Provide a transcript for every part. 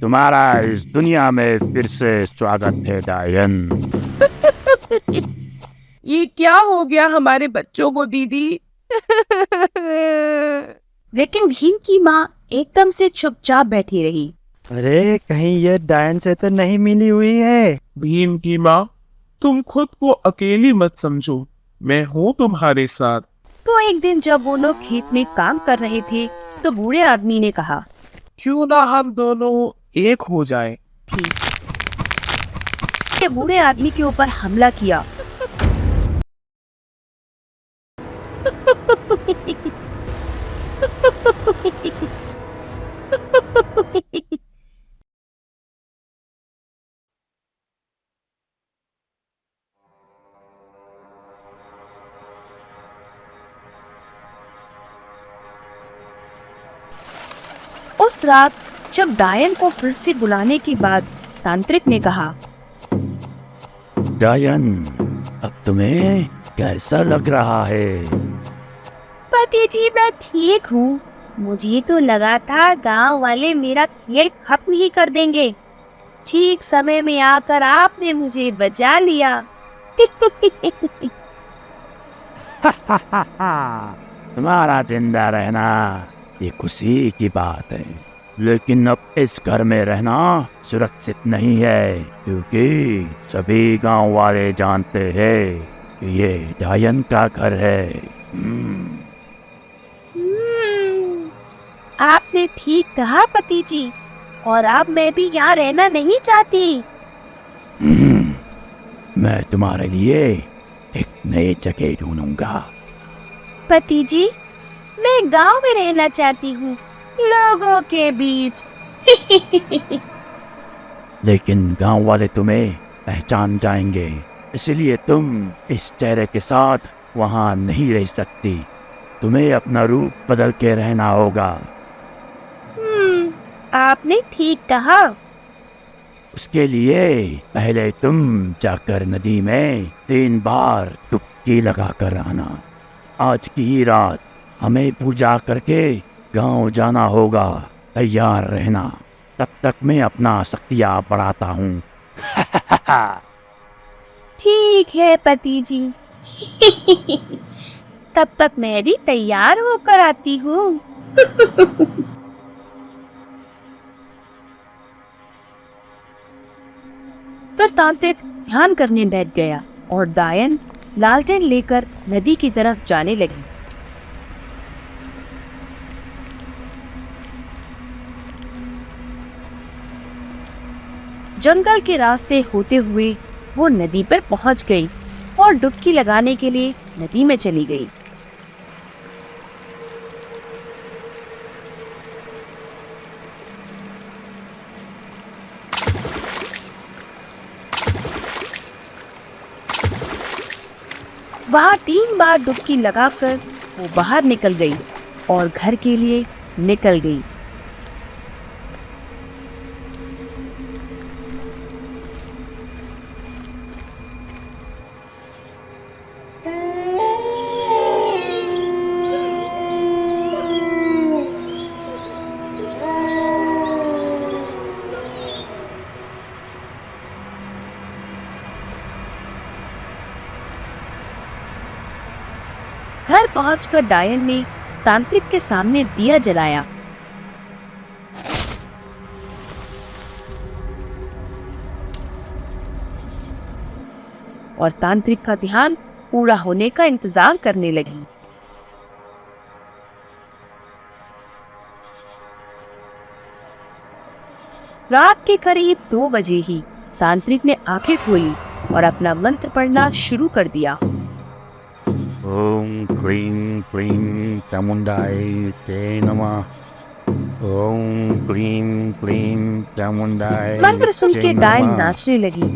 तुम्हारा इस दुनिया में फिर से स्वागत है डायन। ये क्या हो गया हमारे बच्चों को दीदी? लेकिन भीम की माँ एकदम से चुपचाप बैठी रही। अरे कहीं ये डायन से तो नहीं मिली हुई है? भीम की माँ, तुम खुद को अकेली मत समझो, मैं हूँ तुम्हारे साथ। तो एक दिन जब वो लोग खेत में काम कर रहे थे तो बूढ़े आदमी ने कहा, क्यों ना हम दोनों एक हो जाएं? कि बूढ़े आदमी के ऊपर हमला किया। उस रात जब डायन को फिर से बुलाने के बाद तांत्रिक ने कहा, डायन, अब तुम्हें कैसा लग रहा है? पति जी मैं ठीक हूँ। मुझे तो लगा था गांव वाले मेरा खेल खत्म ही कर देंगे। ठीक समय में आकर आपने मुझे बचा लिया। तुम्हारा जिंदा रहना ये खुशी की बात है, लेकिन अब इस घर में रहना सुरक्षित नहीं है, क्योंकि सभी गांव वाले जानते हैं कि ये डायन का घर है। आपने ठीक कहा पति जी, और अब मैं भी यहाँ रहना नहीं चाहती। मैं तुम्हारे लिए एक नई जगह ढूंढूंगा। पति जी मैं गांव में रहना चाहती हूँ, लोगों के बीच। लेकिन गांव वाले तुम्हें पहचान जाएंगे, इसलिए तुम इस चेहरे के साथ वहां नहीं रह सकती। तुम्हें अपना रूप बदल के रहना होगा। आपने ठीक कहा। उसके लिए पहले तुम जाकर नदी में 3 बार डुबकी लगा कर आना। आज की ही रात हमें पूजा करके गांव जाना होगा। तैयार रहना, तब तक मैं अपना शक्तियाँ बढ़ाता हूँ। ठीक है पति जी। तब तक मैं भी तैयार होकर आती हूँ। पर तांत्रिक ध्यान करने बैठ गया और डायन लालटेन लेकर नदी की तरफ जाने लगी। जंगल के रास्ते होते हुए वो नदी पर पहुंच गई और डुबकी लगाने के लिए नदी में चली गई। वहां 3 बार डुबकी लगाकर वो बाहर निकल गई और घर के लिए निकल गई। घर पहुंचकर डायन ने तांत्रिक के सामने दिया जलाया। और तांत्रिक का ध्यान पूरा होने का इंतजार करने लगी। रात के करीब 2 बजे ही तांत्रिक ने आंखें खोली और अपना मंत्र पढ़ना शुरू कर दिया। ओम क्रीं क्लीं चामुंडाय ते नमः। ओम क्रीं क्लीं चामुंडाय मंत्र सुन के ते डायन नमः। नाचने लगी।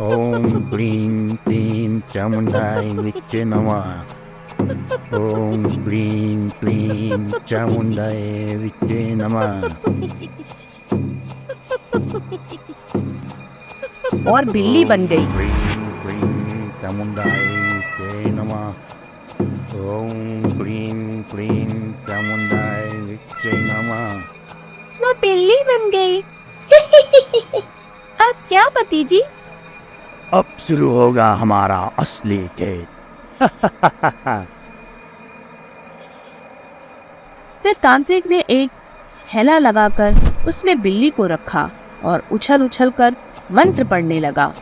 ओम क्रीं क्लीं चामुंडाय विच्चे नमः। ओम क्रीं क्लीं चामुंडाय विच्चे नमः। और बिल्ली बन गई। क्रीं क्लीं चामुंडाय विच्चे नमः। ओम क्रीं क्लीं चामुंडाय विच्चे नमः। वो बिल्ली बन गई। अब क्या पति जी? अब शुरू होगा हमारा असली खेल। फिर तांत्रिक ने एक थैला लगाकर उसमें बिल्ली को रखा और उछल उछल कर मंत्र पढ़ने लगा।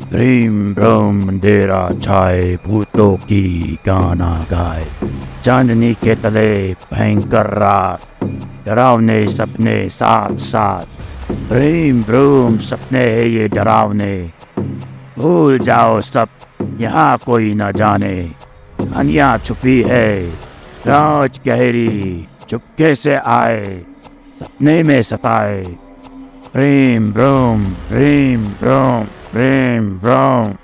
प्रेम ब्रह्म डेरा छाए, भूतों की गाना गाए, चांदनी के तले भयंकर रात, डरावने सपने साथ साथ। प्रेम ब्रह्म सपने है ये डरावने, भूल जाओ सब, यहाँ कोई न जाने। कहानियाँ छुपी है, राज गहरी, चुपके से आए, सपने में सताए। प्रेम ब्रह्म, प्रेम ब्रह्म, प्रेम ब्रह्म।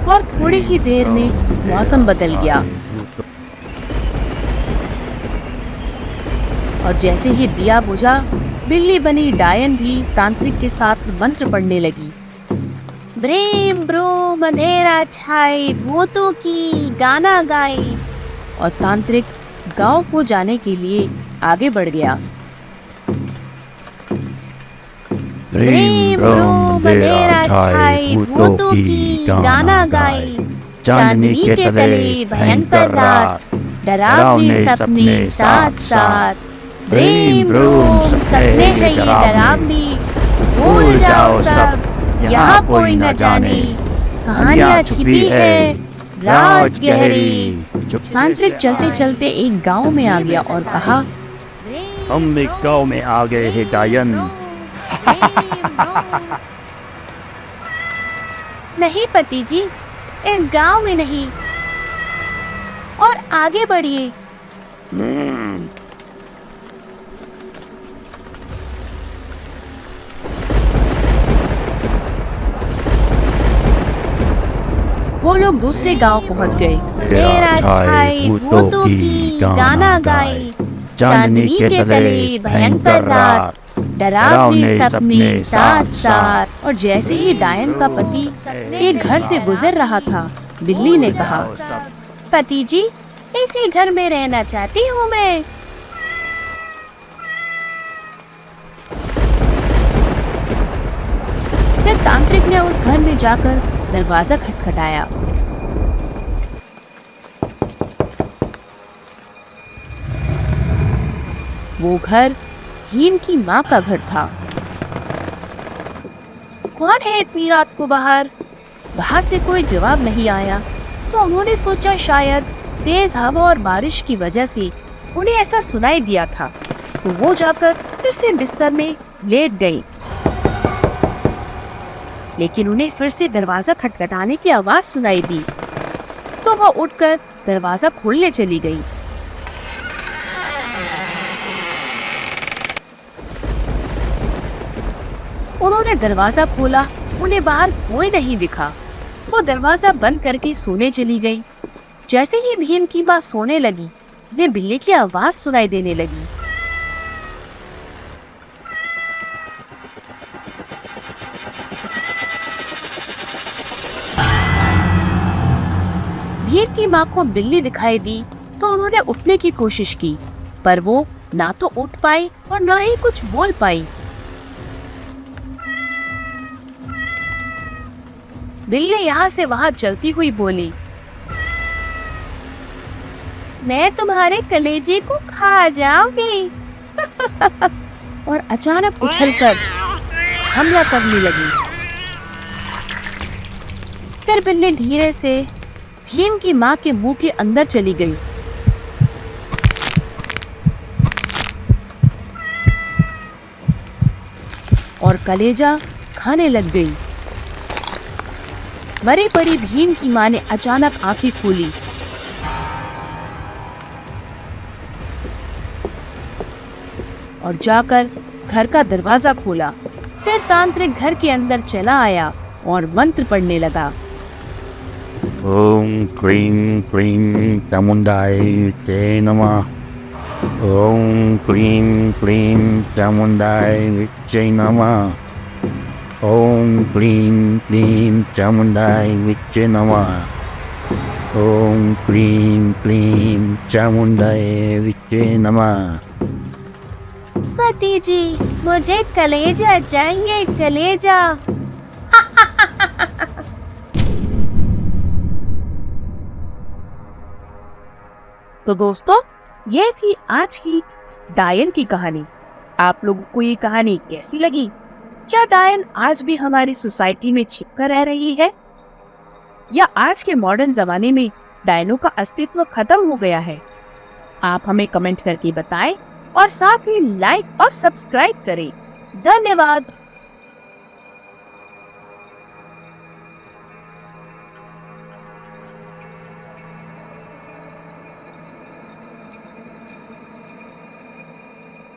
और थोड़ी ही देर में मौसम बदल गया और जैसे ही दिया बुझा, बिल्ली बनी डायन भी तांत्रिक के साथ मंत्र पढ़ने लगी। ब्रेम ब्रोम अंधेरा छाए, भूतों की गाना गाए। और तांत्रिक गांव को जाने के लिए आगे बढ़ गया। प्रेम ब्रह्म अंधेरा छाए, भूतों की गाना गाए, चांदनी के तले भयंकर रात, डरावने सपने साथ साथ। प्रेम ब्रोम सपने है ये डरावनी, भूल जाओ सब, यहाँ कोई न जाने। कहानियाँ छिपी है, राज गहरी। तांत्रिक चलते चलते एक गांव में आ गया और कहा, हम एक गाँव में आ गए हैं डायन। नहीं पति जी, इस गांव में नहीं, और आगे बढ़िए। वो लोग दूसरे गांव पहुंच गए। तेरा छाए, भूतों की गाना गाए, चांदनी के तले भयंकर रात, डरावने सपने साथ साथ। और जैसे ही डायन का पति एक घर से गुजर रहा था, बिल्ली ने कहा, पति जी, इसी घर में रहना चाहती हूँ मैं। फिर तांत्रिक ने उस घर में जाकर दरवाजा खटखटाया। वो घर भीम की माँ का घर था। कौन है इतनी रात को बाहर? बाहर से कोई जवाब नहीं आया, तो उन्होंने सोचा शायद तेज हवा और बारिश की वजह से उन्हें ऐसा सुनाई दिया था। तो वो जाकर फिर से बिस्तर में लेट गई। लेकिन उन्हें फिर से दरवाजा खटखटाने की आवाज सुनाई दी, तो वह उठकर दरवाजा खोलने चली गई। उन्होंने दरवाजा खोला, उन्हें बाहर कोई नहीं दिखा। वो दरवाजा बंद करके सोने चली गई। जैसे ही भीम की माँ सोने लगी, उन्हें बिल्ली की आवाज सुनाई देने लगी। भीम की माँ को बिल्ली दिखाई दी, तो उन्होंने उठने की कोशिश की, पर वो ना तो उठ पाई और ना ही कुछ बोल पाई। बिल्ली यहाँ से वहां चलती हुई बोली, मैं तुम्हारे कलेजे को खा जाऊंगी। और अचानक उछलकर हमला करने लगी। फिर बिल्ली धीरे से भीम की माँ के मुंह के अंदर चली गई। और कलेजा खाने लग गई। मरी पड़ी भीम की माँ ने अचानक आंखें खोली। और जाकर घर का दरवाजा खोला। फिर तांत्रिक घर के अंदर चला आया और मंत्र पढ़ने लगा। ओम क्रीं क्रीं चामुंडाय विच्चे नमः। ओम क्रीं क्रीं चामुंडाय विच्चे नमः। ओम क्लीं क्लीं चामुंडाय विच्चे नमः। ओम क्लीं क्लीं चामुंडाए विच्चे नमः। पति जी, मुझे कलेजा चाहिए, कलेजा। तो दोस्तों, ये थी आज की डायन की कहानी। आप लोगों को ये कहानी कैसी लगी? क्या डायन आज भी हमारी सोसाइटी में छिपकर रह रही है, या आज के मॉडर्न जमाने में डायनों का अस्तित्व खत्म हो गया है? आप हमें कमेंट करके बताएं और साथ ही लाइक और सब्सक्राइब करें। धन्यवाद।